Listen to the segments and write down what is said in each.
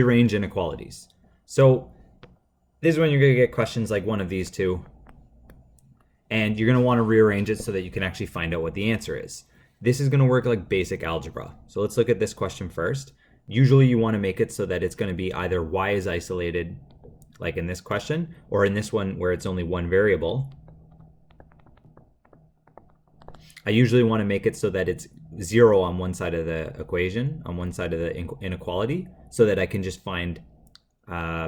Rearrange inequalities. So this is when you're going to get questions like one of these two, and you're going to want to rearrange it so that you can actually find out what the answer is. This is going to work like basic algebra. So let's look at this question first. Usually you want to make it so that it's going to be either y is isolated, like in this question, or in this one where it's only one variable. I usually want to make it so that it's 0 on one side of the equation, on one side of the inequality, so that I can just find,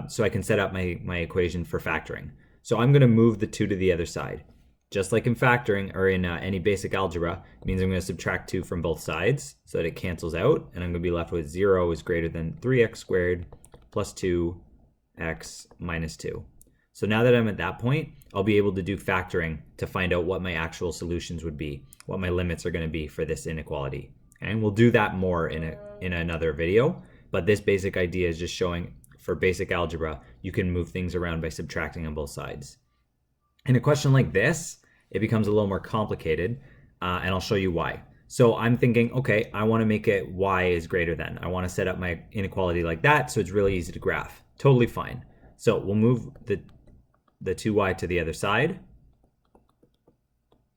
so I can set up my equation for factoring. So I'm going to move the 2 to the other side. Just like in factoring or in any basic algebra, it means I'm going to subtract 2 from both sides so that it cancels out, and I'm going to be left with 0 is greater than 3x squared plus 2x minus 2. So now that I'm at that point, I'll be able to do factoring to find out what my actual solutions would be, what my limits are going to be for this inequality. And we'll do that more in another video, but this basic idea is just showing for basic algebra, you can move things around by subtracting on both sides. In a question like this, it becomes a little more complicated, and I'll show you why. So I'm thinking, okay, I want to make it y is greater than. I want to set up my inequality like that so it's really easy to graph. Totally fine. So we'll move the 2y to the other side.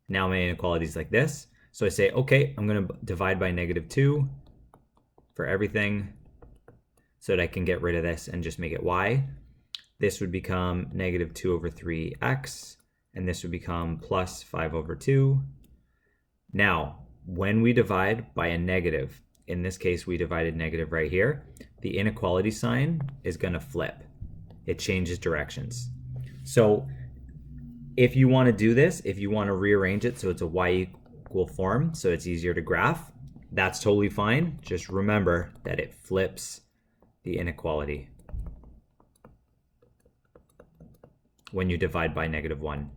Now my inequality is like this. So I say, okay, I'm going to divide by -2 for everything so that I can get rid of this and just make it y. This would become -2 over 3x, and this would become plus 5 over 2. Now, when we divide by a negative, in this case we divided negative right here, the inequality sign is going to flip. It changes directions. So if you want to do this, if you want to rearrange it so it's a y-equal form, so it's easier to graph, that's totally fine. Just remember that it flips the inequality when you divide by -1.